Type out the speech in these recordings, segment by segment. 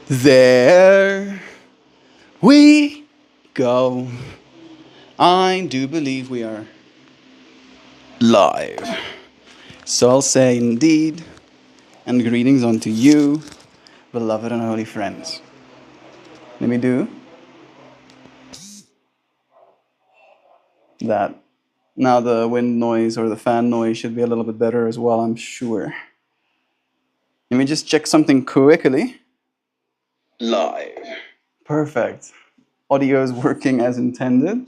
There we go. I do believe we are live. So I'll say indeed, and greetings unto you, beloved and holy friends. Let me do that. Now the wind noise or the fan noise should be a little bit better as well, I'm sure. Let me just check something quickly. Live. Perfect. Audio is working as intended.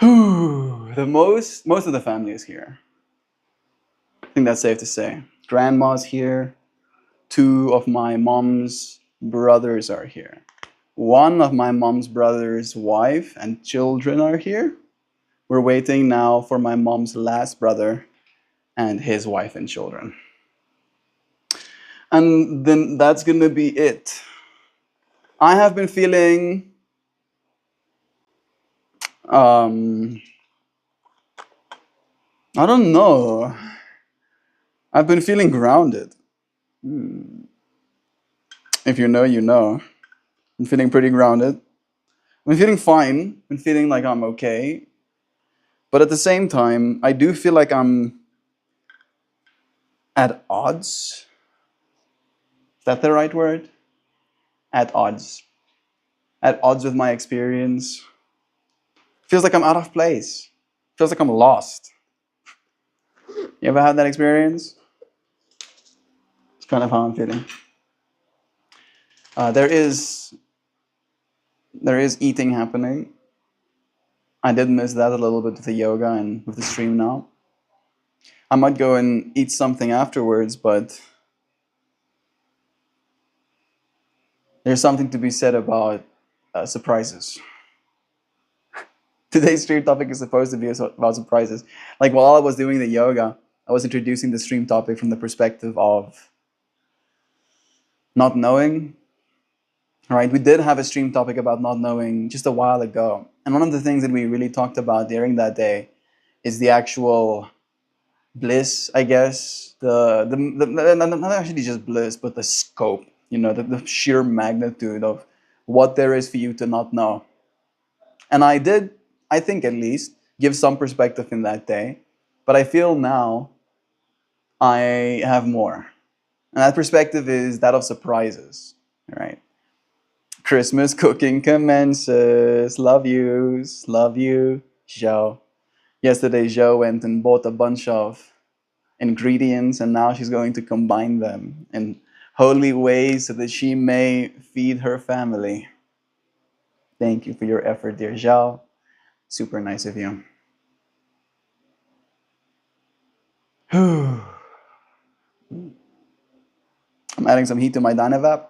Most of the family is here. I think that's safe to say. Grandma's here. Two of my mom's brothers are here. One of my mom's brother's wife and children are here. We're waiting now for my mom's last brother and his wife and children. And then that's gonna be it. I have been feeling um I don't know. I've been feeling grounded. If you know, you know. I'm feeling pretty grounded. I'm feeling fine. I'm feeling like I'm okay. But at the same time, I do feel like I'm at odds. Is that the right word? At odds. At odds with my experience. Feels like I'm out of place. Feels like I'm lost. You ever had that experience? It's kind of how I'm feeling. Uh, there is there is eating happening. I did miss that a little bit with the yoga and with the stream now. I might go and eat something afterwards, but there's something to be said about surprises. Today's stream topic is supposed to be about surprises. Like while I was doing the yoga, I was introducing the stream topic from the perspective of not knowing. Right? We did have a stream topic about not knowing just a while ago. And one of the things that we really talked about during that day is the actual bliss, I guess. Not actually just bliss, but the scope, the sheer magnitude of what there is for you to not know. And I did, I think at least, give some perspective in that day. But I feel now I have more. And that perspective is that of surprises, right? Christmas cooking commences. Love yous. Love you, Zhou. Yesterday, Zhou went and bought a bunch of ingredients, and now she's going to combine them in holy ways so that she may feed her family. Thank you for your effort, dear Zhao. Super nice of you. I'm adding some heat to my Dynavap.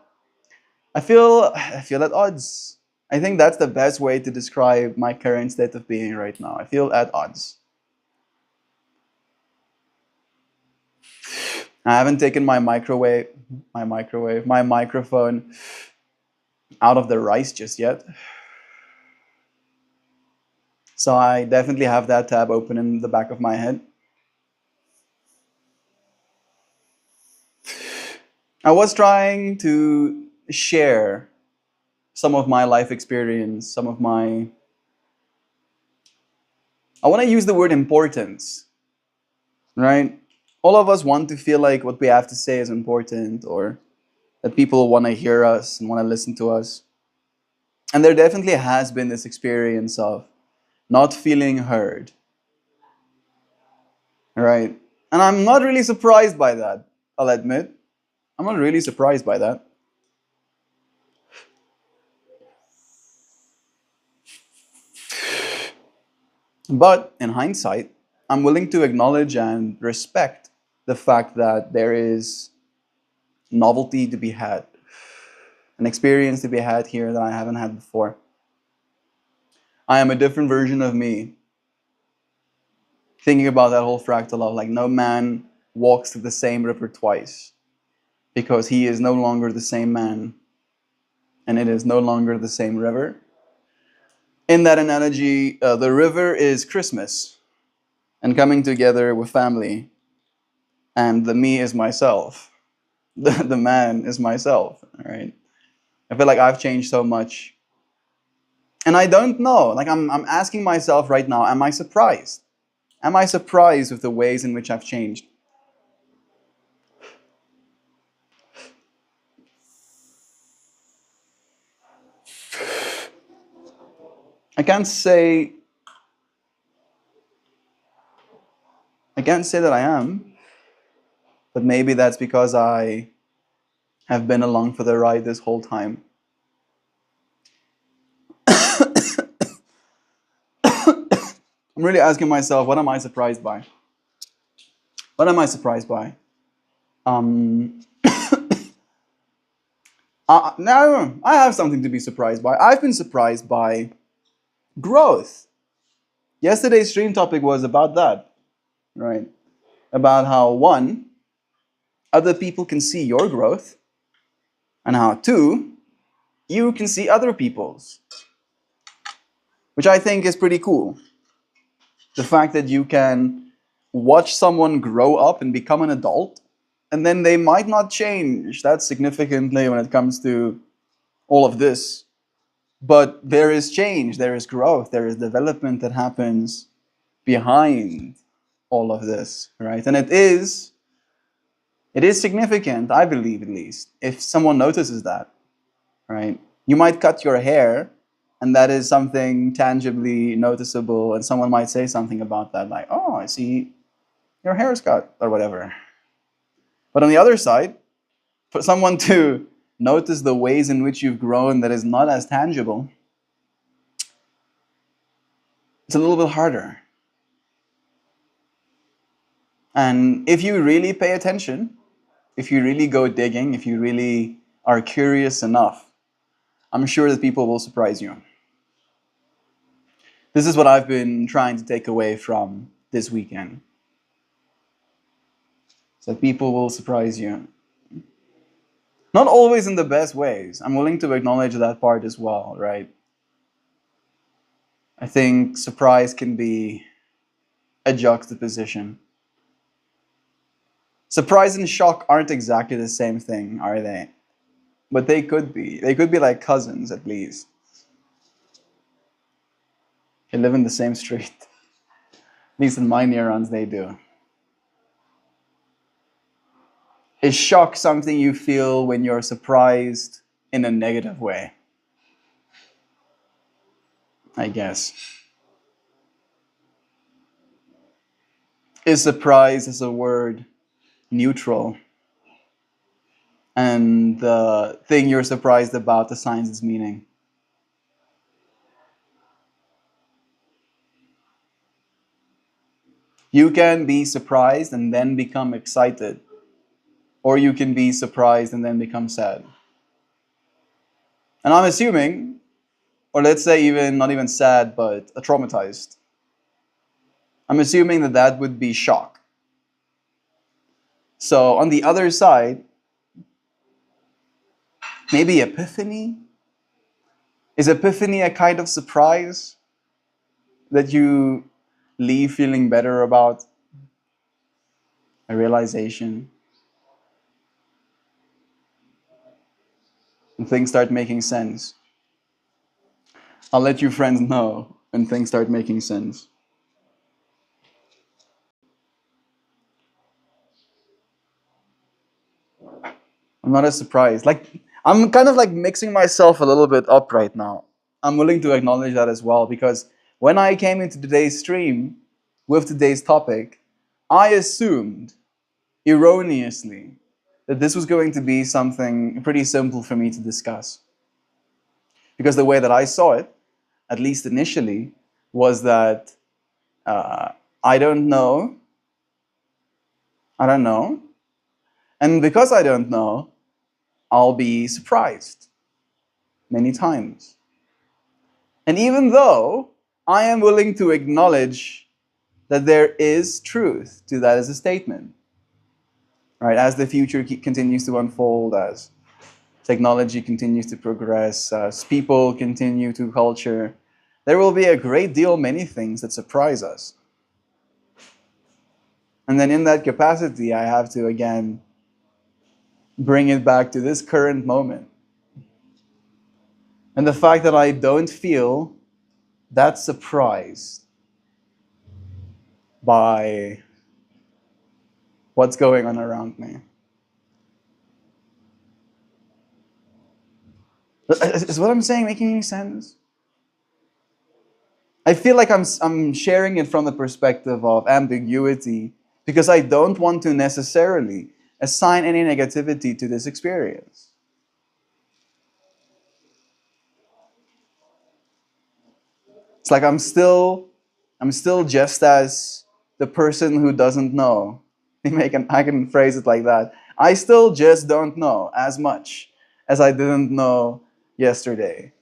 I feel at odds. I think that's the best way to describe my current state of being right now. I feel at odds. I haven't taken my microphone out of the rice just yet. So I definitely have that tab open in the back of my head. I was trying to share some of my life experience, I want to use the word importance, right? All of us want to feel like what we have to say is important, or that people want to hear us and want to listen to us. And there definitely has been this experience of not feeling heard, right? And I'm not really surprised by that, I'll admit. I'm not really surprised by that. But in hindsight, I'm willing to acknowledge and respect the fact that there is novelty to be had, an experience to be had here that I haven't had before. I am a different version of me. Thinking about that whole fractal of like, no man walks through the same river twice, because he is no longer the same man and it is no longer the same river. In that analogy, the river is Christmas and coming together with family, and the me is myself. the man is myself, right? I feel like I've changed so much. And I don't know. Like I'm asking myself right now, am I surprised? Am I surprised with the ways in which I've changed? I can't say I can't say that I am, but maybe that's because I have been along for the ride this whole time. I'm really asking myself, what am I surprised by? What am I surprised by? Um, no, I have something to be surprised by. I've been surprised by growth. Yesterday's stream topic was about that, right? About how, one, other people can see your growth, and how, two, you can see other people's, which I think is pretty cool. The fact that you can watch someone grow up and become an adult, and then they might not change that significantly when it comes to all of this. But there is change, there is growth, there is development that happens behind all of this, right? And it is significant, I believe at least, if someone notices that, right? You might cut your hair, and that is something tangibly noticeable, and someone might say something about that, like, oh, I see your hair's cut, or whatever. But on the other side, for someone to notice the ways in which you've grown that is not as tangible, it's a little bit harder. And if you really pay attention, if you really go digging, if you really are curious enough, I'm sure that people will surprise you. This is what I've been trying to take away from this weekend. So people will surprise you. Not always in the best ways. I'm willing to acknowledge that part as well, right? I think surprise can be a juxtaposition. Surprise and shock aren't exactly the same thing, are they? But they could be. They could be like cousins, at least. They live in the same street. At least in my neurons, they do. Is shock something you feel when you're surprised in a negative way? I guess. Is surprise as a word neutral? And the thing you're surprised about assigns its meaning? You can be surprised and then become excited. Or you can be surprised and then become sad. And I'm assuming, or let's say even not even sad, but traumatized. I'm assuming that that would be shock. So on the other side, maybe epiphany? Is epiphany a kind of surprise that you leave feeling better about? A realization? And things start making sense. I'll let you friends know when things start making sense. I'm not as surprised. Like, I'm kind of like mixing myself a little bit up right now. I'm willing to acknowledge that as well, because when I came into today's stream with today's topic, I assumed erroneously that this was going to be something pretty simple for me to discuss. Because the way that I saw it, at least initially, was that I don't know. I don't know. And because I don't know, I'll be surprised many times. And even though I am willing to acknowledge that there is truth to that as a statement, right? As the future continues to unfold, as technology continues to progress, as people continue to culture, there will be a great deal many things that surprise us. And then in that capacity, I have to again bring it back to this current moment. And the fact that I don't feel that surprised by what's going on around me. Is what I'm saying making any sense? I feel like I'm sharing it from the perspective of ambiguity because I don't want to necessarily assign any negativity to this experience. It's like I'm still just as the person who doesn't know. I can phrase it like that. I still just don't know as much as I didn't know yesterday.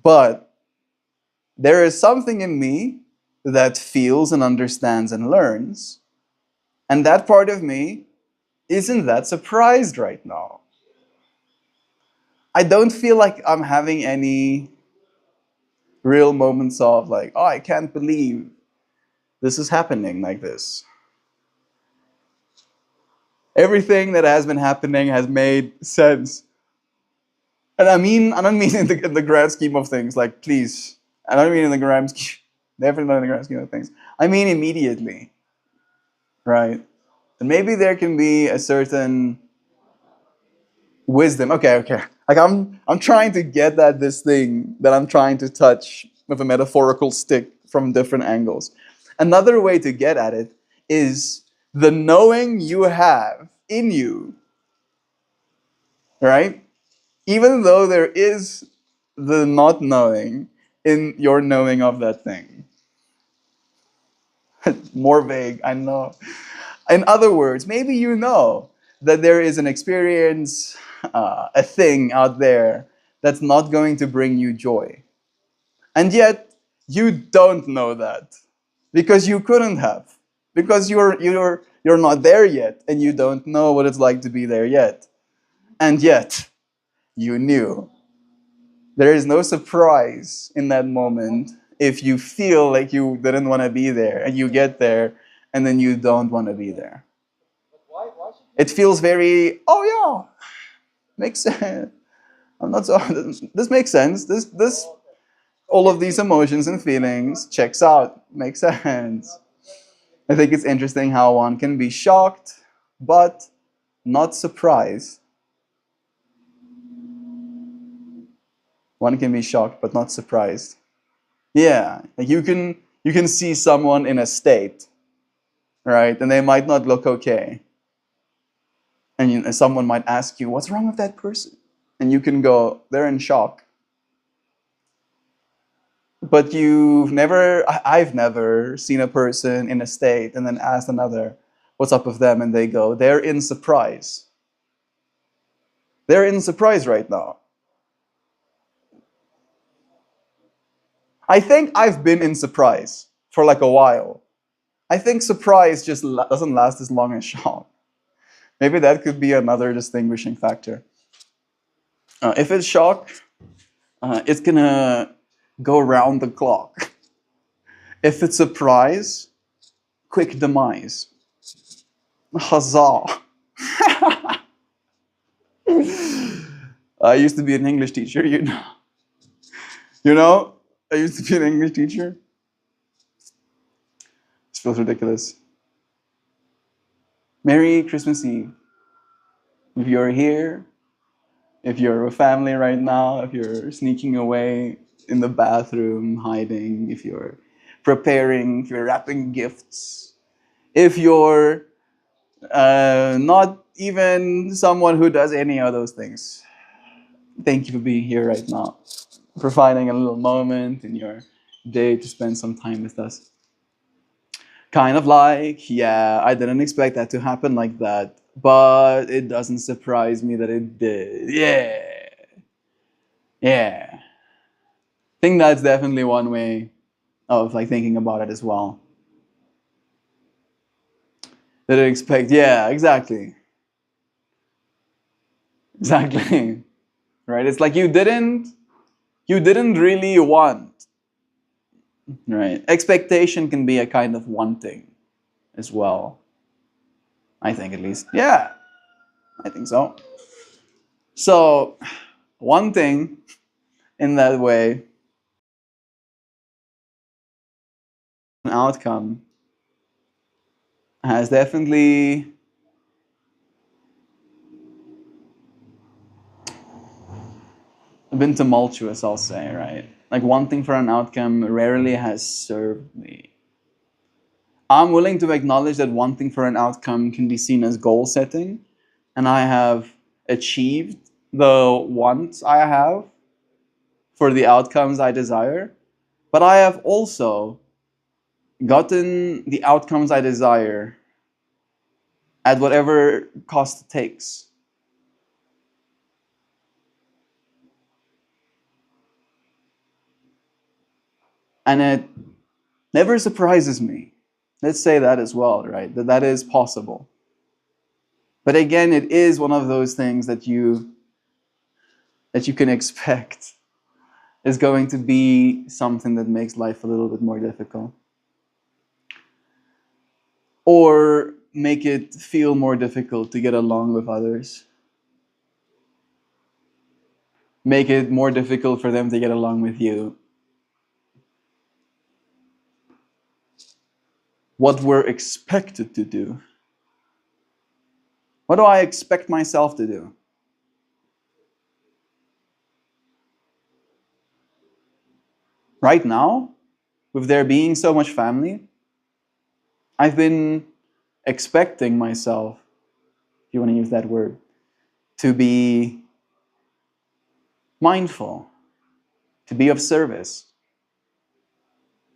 But there is something in me that feels and understands and learns. And that part of me isn't that surprised right now. I don't feel like I'm having any real moments of like, oh, I can't believe this is happening like this. Everything that has been happening has made sense. And I don't mean in the grand scheme of things, like, please. I don't mean in the grand scheme, never in the grand scheme of things. I mean immediately, right? And maybe there can be a certain wisdom. Okay. Like I'm trying to get at this thing that I'm trying to touch with a metaphorical stick from different angles. Another way to get at it is the knowing you have in you, right? Even though there is the not knowing in your knowing of that thing. More vague, I know. In other words, maybe you know that there is an experience, a thing out there that's not going to bring you joy. And yet, you don't know that because you couldn't have. Because you're not there yet and you don't know what it's like to be there yet. And yet, you knew. There is no surprise in that moment if you feel like you didn't want to be there and you get there and then you don't want to be there. It feels very, oh yeah, makes sense. I'm not so. This makes sense. This all of these emotions and feelings checks out, makes sense. I think it's interesting how one can be shocked, but not surprised. One can be shocked, but not surprised. Yeah, like you can see someone in a state, right, and they might not look okay, and someone might ask you, "What's wrong with that person?" And you can go, "They're in shock." But I've never seen a person in a state and then asked another, what's up with them? And they go, they're in surprise. They're in surprise right now. I think I've been in surprise for like a while. I think surprise just doesn't last as long as shock. Maybe that could be another distinguishing factor. If it's shock, it's gonna go round the clock. If it's surprise, quick demise. Huzzah! I used to be an English teacher, you know. You know, I used to be an English teacher. This feels ridiculous. Merry Christmas Eve. If you're here, if you're with family right now, if you're sneaking away in the bathroom, hiding, if you're preparing, if you're wrapping gifts, if you're not even someone who does any of those things, thank you for being here right now, for finding a little moment in your day to spend some time with us. Kind of like, yeah, I didn't expect that to happen like that, but it doesn't surprise me that it did. Yeah. Yeah. I think that's definitely one way of like thinking about it as well. Didn't expect, yeah, exactly. Exactly. Right? It's like you didn't really want. Right? Expectation can be a kind of wanting as well. I think at least. Yeah. I think so. So, one thing in that way, an outcome has definitely been tumultuous, I'll say, right? Like, wanting for an outcome rarely has served me. I'm willing to acknowledge that wanting for an outcome can be seen as goal setting, and I have achieved the wants I have for the outcomes I desire, but I have also gotten the outcomes I desire at whatever cost it takes. And it never surprises me. Let's say that as well, right? That is possible. But again, it is one of those things that you can expect is going to be something that makes life a little bit more difficult. Or make it feel more difficult to get along with others. Make it more difficult for them to get along with you. What we're expected to do. What do I expect myself to do? Right now, with there being so much family, I've been expecting myself, if you want to use that word, to be mindful, to be of service,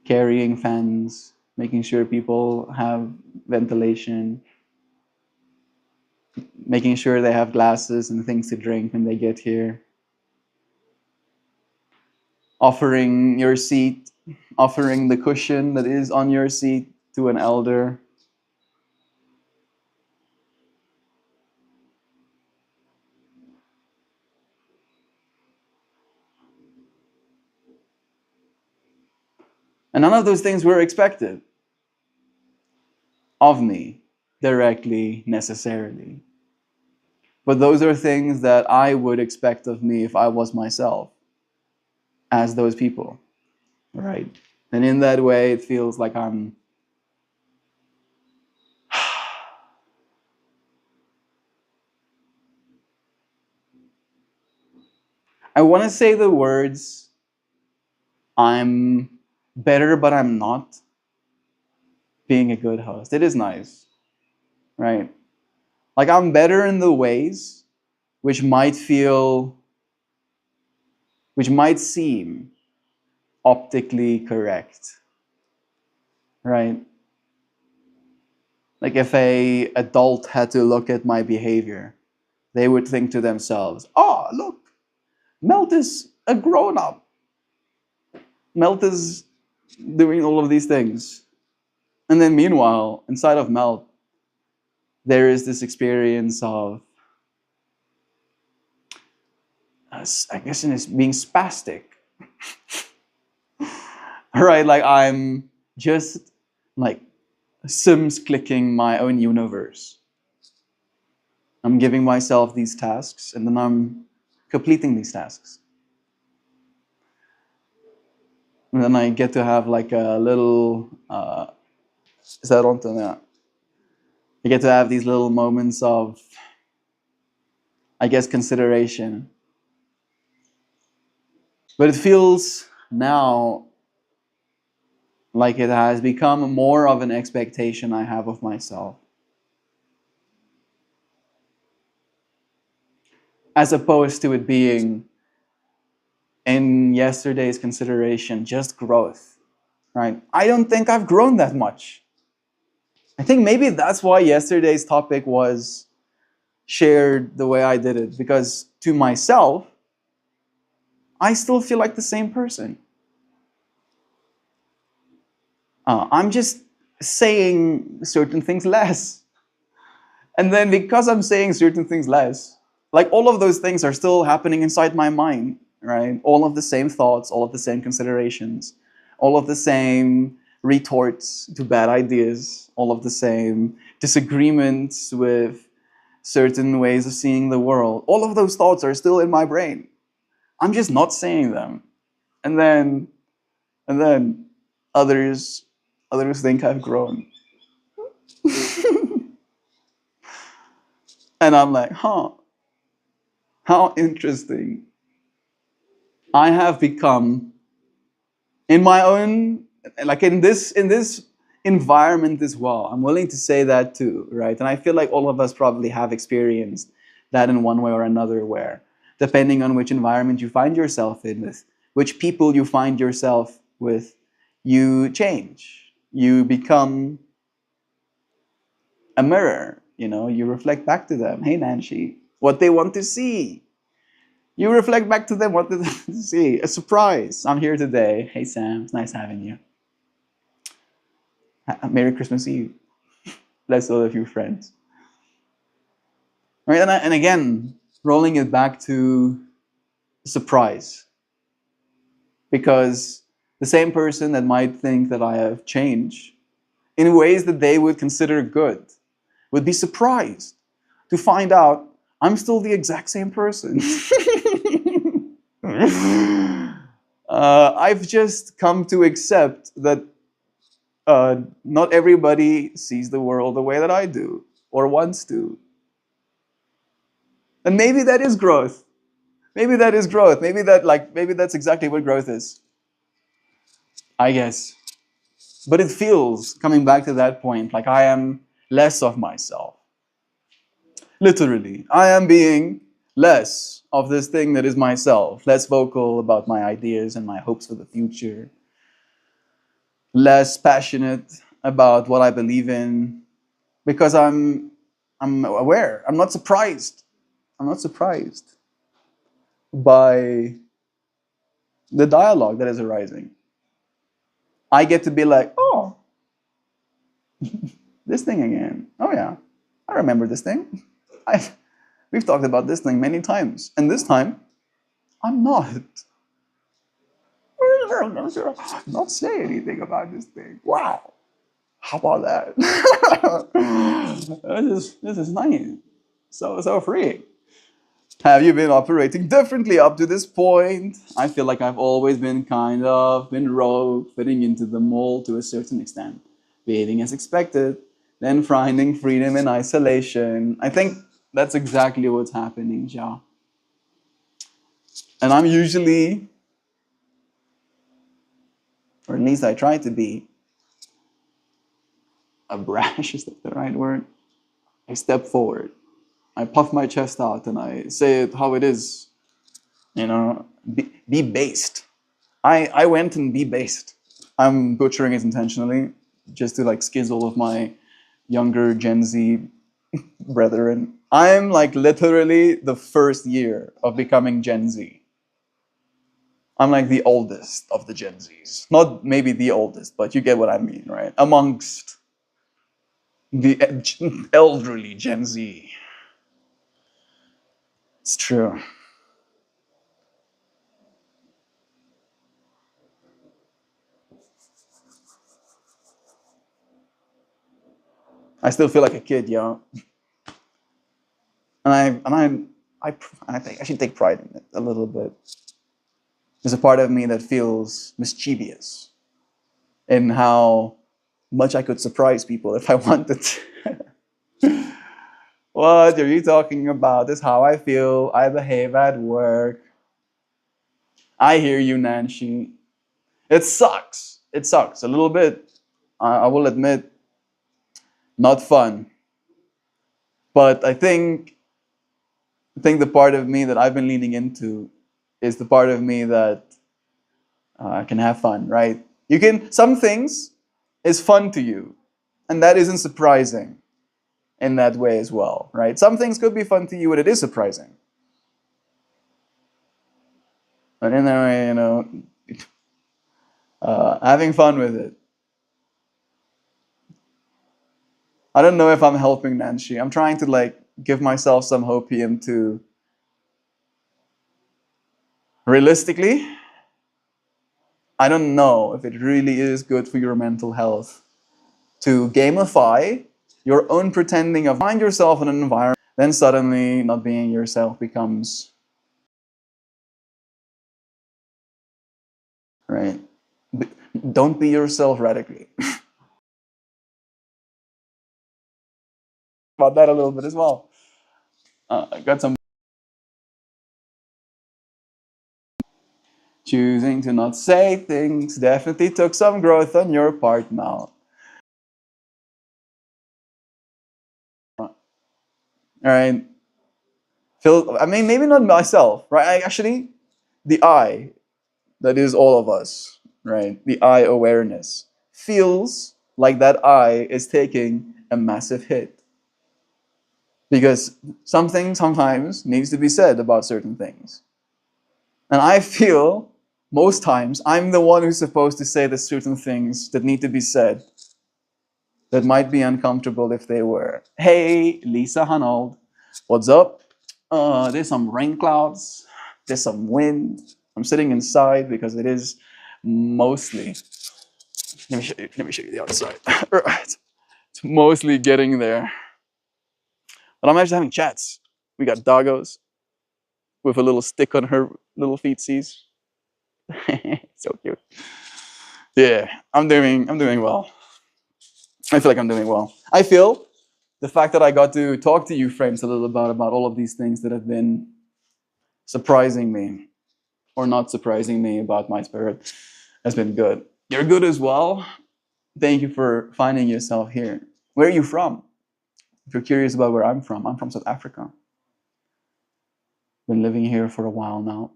carrying fans, making sure people have ventilation, making sure they have glasses and things to drink when they get here, offering your seat, offering the cushion that is on your seat to an elder. And none of those things were expected of me directly, necessarily. But those are things that I would expect of me if I was myself as those people, right? And in that way, it feels like I want to say the words, I'm better, but I'm not being a good host. It is nice, right? Like I'm better in the ways which might feel, which might seem optically correct, right? Like if a adult had to look at my behavior, they would think to themselves, "Oh, look, Melt is a grown up. Melt is doing all of these things." And then meanwhile, inside of Melt, there is this experience of, I guess, it's being spastic. Right? Like I'm just like Sims clicking my own universe. I'm giving myself these tasks and then I'm completing these tasks. And then I get to have like a little, is that on to that? I get to have these little moments of, I guess, consideration. But it feels now like it has become more of an expectation I have of myself, as opposed to it being, in yesterday's consideration, just growth, right? I don't think I've grown that much. I think maybe that's why yesterday's topic was shared the way I did it, because to myself, I still feel like the same person. I'm just saying certain things less. And then because I'm saying certain things less, like all of those things are still happening inside my mind, right? All of the same thoughts, all of the same considerations, all of the same retorts to bad ideas, all of the same disagreements with certain ways of seeing the world. All of those thoughts are still in my brain. I'm just not saying them. And then and then others think I've grown. And I'm like, huh, how interesting. I have become in my own, like in this environment as well. I'm willing to say that too, right? And I feel like all of us probably have experienced that in one way or another, where depending on which environment you find yourself in, with which people you find yourself with, you change. You become a mirror, you reflect back to them. Hey, Nancy, what they want to see. You reflect back to them what they want to see. A surprise. I'm here today. Hey, Sam, it's nice having you. Merry Christmas Eve. Bless all of you friends. Right, and again, rolling it back to surprise. Because the same person that might think that I have changed in ways that they would consider good would be surprised to find out I'm still the exact same person. I've just come to accept that not everybody sees the world the way that I do or wants to. And maybe that is growth. Maybe that is growth. Maybe that's exactly what growth is. I guess. But it feels, coming back to that point, like I am less of myself. Literally, I am being less of this thing that is myself, less vocal about my ideas and my hopes for the future, less passionate about what I believe in, because I'm aware. I'm not surprised. I'm not surprised by the dialogue that is arising. I get to be like, oh, this thing again. Oh yeah, I remember this thing. We've talked about this thing many times, and this time, I'm not. Not say anything about this thing. Wow, how about that? This is nice. So freeing. Have you been operating differently up to this point? I feel like I've always been been rogue, fitting into the mold to a certain extent, behaving as expected, then finding freedom in isolation. I think that's exactly what's happening, Ja. And I'm usually, or at least I try to be, a brash, is that the right word? I step forward. I puff my chest out and I say it how it is. Be based. I went and be based. I'm butchering it intentionally, just to skizz all of my younger Gen Z brethren. I'm literally the first year of becoming Gen Z. I'm the oldest of the Gen Zs. Not maybe the oldest, but you get what I mean, right? Amongst the elderly Gen Z. It's true. I still feel like a kid, yo. And I think I should take pride in it a little bit. There's a part of me that feels mischievous in how much I could surprise people if I wanted to. What are you talking about? This is how I feel. I behave at work. I hear you, Nancy. It sucks. It sucks a little bit. I will admit, not fun. But I think the part of me that I've been leaning into is the part of me that can have fun, right? Some things is fun to you, and that isn't surprising in that way as well, right? Some things could be fun to you, and it is surprising. But in a way, having fun with it. I don't know if I'm helping Nancy. I'm trying to give myself some hopium to realistically, I don't know if it really is good for your mental health to gamify your own pretending of find yourself in an environment then suddenly not being yourself becomes, right? Don't be yourself radically. About that a little bit as well. I got some choosing to not say things definitely took some growth on your part now. All right. Phil, I mean, maybe not myself, right? Actually, the I, that is all of us, right? The I awareness feels like that I is taking a massive hit because something sometimes needs to be said about certain things. And I feel most times I'm the one who's supposed to say the certain things that need to be said that might be uncomfortable if they were. Hey, Lisa Hanold, what's up? There's some rain clouds, there's some wind. I'm sitting inside because it is mostly. Let me show you the outside. Right. It's mostly getting there. But I'm actually having chats. We got doggos with a little stick on her little feetsies. So cute. Yeah, I'm doing well. I feel like I'm doing well. I feel the fact that I got to talk to you, friends, a little about all of these things that have been surprising me or not surprising me about my spirit has been good. You're good as well. Thank you for finding yourself here. Where are you from? If you're curious about where I'm from South Africa. Been living here for a while now.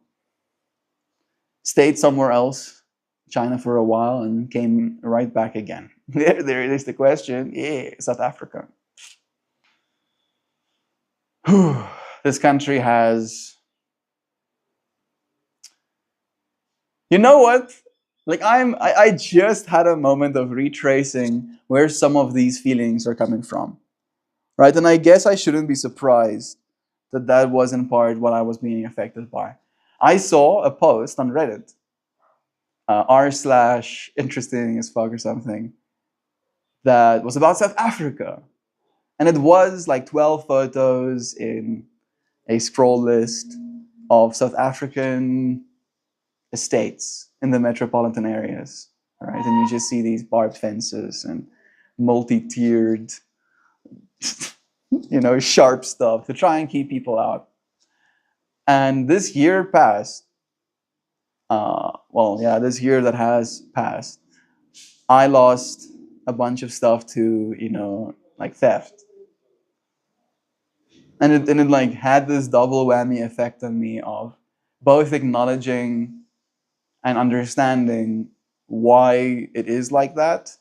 Stayed somewhere else, China for a while, and came right back again. There it is the question. Yeah, South Africa. This country has, you know what? Like I just had a moment of retracing where some of these feelings are coming from, right? And I guess I shouldn't be surprised that that was in part what I was being affected by. I saw a post on Reddit, r slash interesting as fuck or something, that was about South Africa, and it was like 12 photos in a scroll list of South African estates in the metropolitan areas, right? And you just see these barbed fences and multi-tiered, sharp stuff to try and keep people out. And this year passed. This year that has passed, I lost a bunch of stuff to, like theft. And it like had this double whammy effect on me of both acknowledging and understanding why it is like that,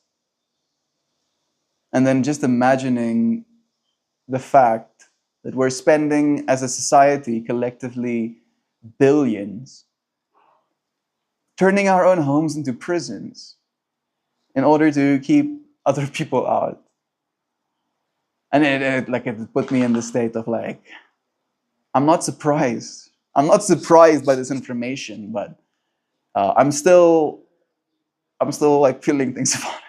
and then just imagining the fact that we're spending as a society collectively billions turning our own homes into prisons in order to keep other people out. And it put me in the state of like, I'm not surprised. I'm not surprised by this information, but I'm still like feeling things about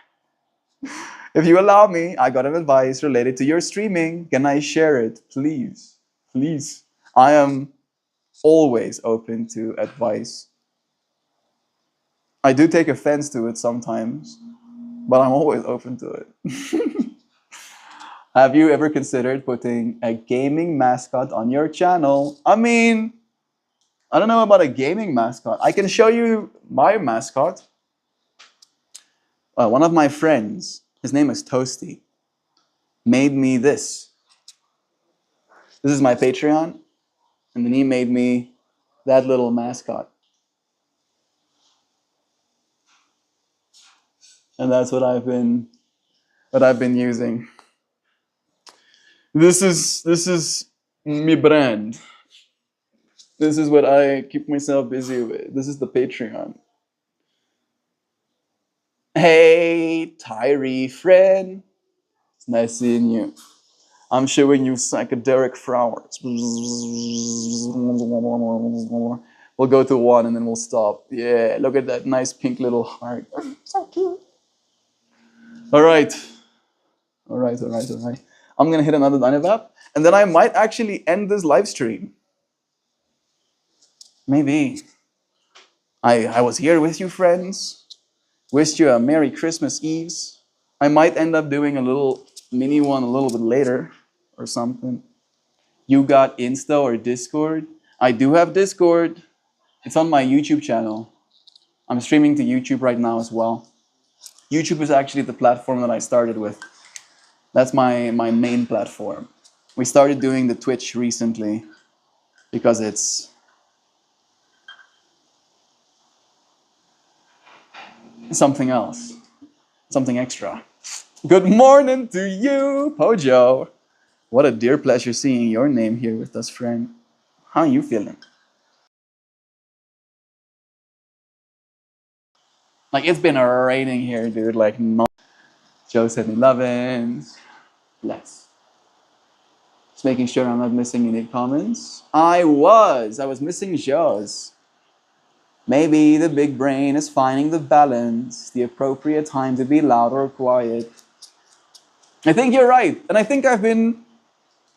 it. If you allow me, I got an advice related to your streaming. Can I share it, please? Please. I am always open to advice. I do take offense to it sometimes, but I'm always open to it. Have you ever considered putting a gaming mascot on your channel? I mean, I don't know about a gaming mascot. I can show you my mascot. One of my friends, his name is Toasty, made me this. This is my Patreon, and then he made me that little mascot. And that's what I've been using. This is my brand. This is what I keep myself busy with. This is the Patreon. Hey, Tyree friend. It's nice seeing you. I'm showing you psychedelic flowers. We'll go to one and then we'll stop. Yeah, look at that nice pink little heart. So cute. All right. I'm gonna hit another Dynavap. And then I might actually end this live stream. Maybe. I was here with you, friends. Wished you a Merry Christmas Eves. I might end up doing a little mini one a little bit later or something. You got Insta or Discord? I do have Discord. It's on my YouTube channel. I'm streaming to YouTube right now as well. YouTube is actually the platform that I started with. That's my main platform. We started doing the Twitch recently because it's something else, something extra. Good morning to you, Pojo. What a dear pleasure seeing your name here with us, friend. How are you feeling? Like, it's been raining here, dude. Like, no. Joe said 11. Less. Just making sure I'm not missing any comments. I was missing Joe's. Maybe the big brain is finding the balance, the appropriate time to be loud or quiet. I think you're right. And I think I've been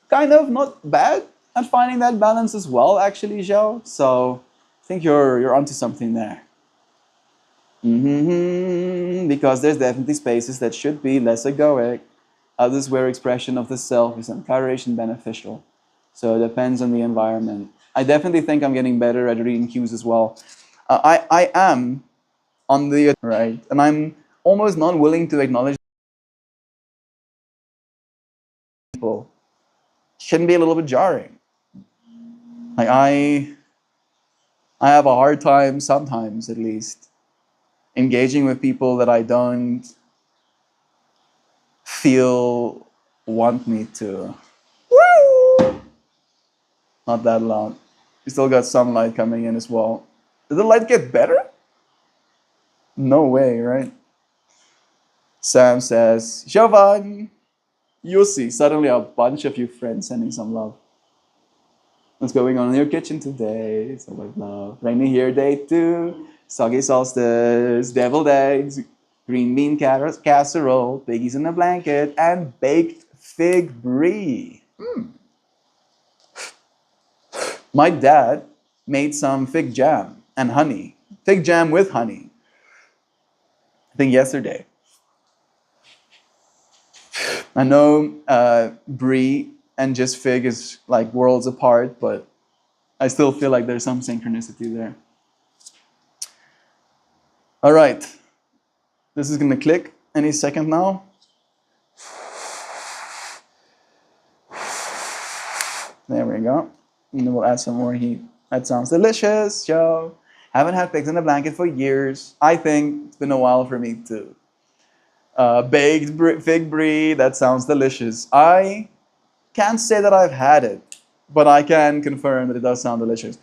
kind of not bad at finding that balance as well, actually, Joe. So I think you're onto something there. Because there's definitely spaces that should be less egoic, others where expression of the self is encouraged and beneficial. So it depends on the environment. I definitely think I'm getting better at reading cues as well. I am on the right, and I'm almost not willing to acknowledge people. Can be a little bit jarring. Like I have a hard time sometimes, at least, engaging with people that I don't feel want me to. Woo! Not that loud. We still got some light coming in as well. Did the light get better? No way, right? Sam says, Jovan, you'll see. Suddenly a bunch of you friends sending some love. What's going on in your kitchen today? So much love. Rainy here, day 2. Soggy solstice, deviled eggs, green bean casserole, piggies in a blanket, and baked fig brie. My dad made some fig jam and honey. Fig jam with honey. I think yesterday. I know brie and just fig is like worlds apart, but I still feel like there's some synchronicity there. All right. This is going to click any second now. There we go. And then we'll add some more heat. That sounds delicious, Joe. Haven't had pigs in a blanket for years. I think it's been a while for me too. Baked fig brie, that sounds delicious. I can't say that I've had it, but I can confirm that it does sound delicious.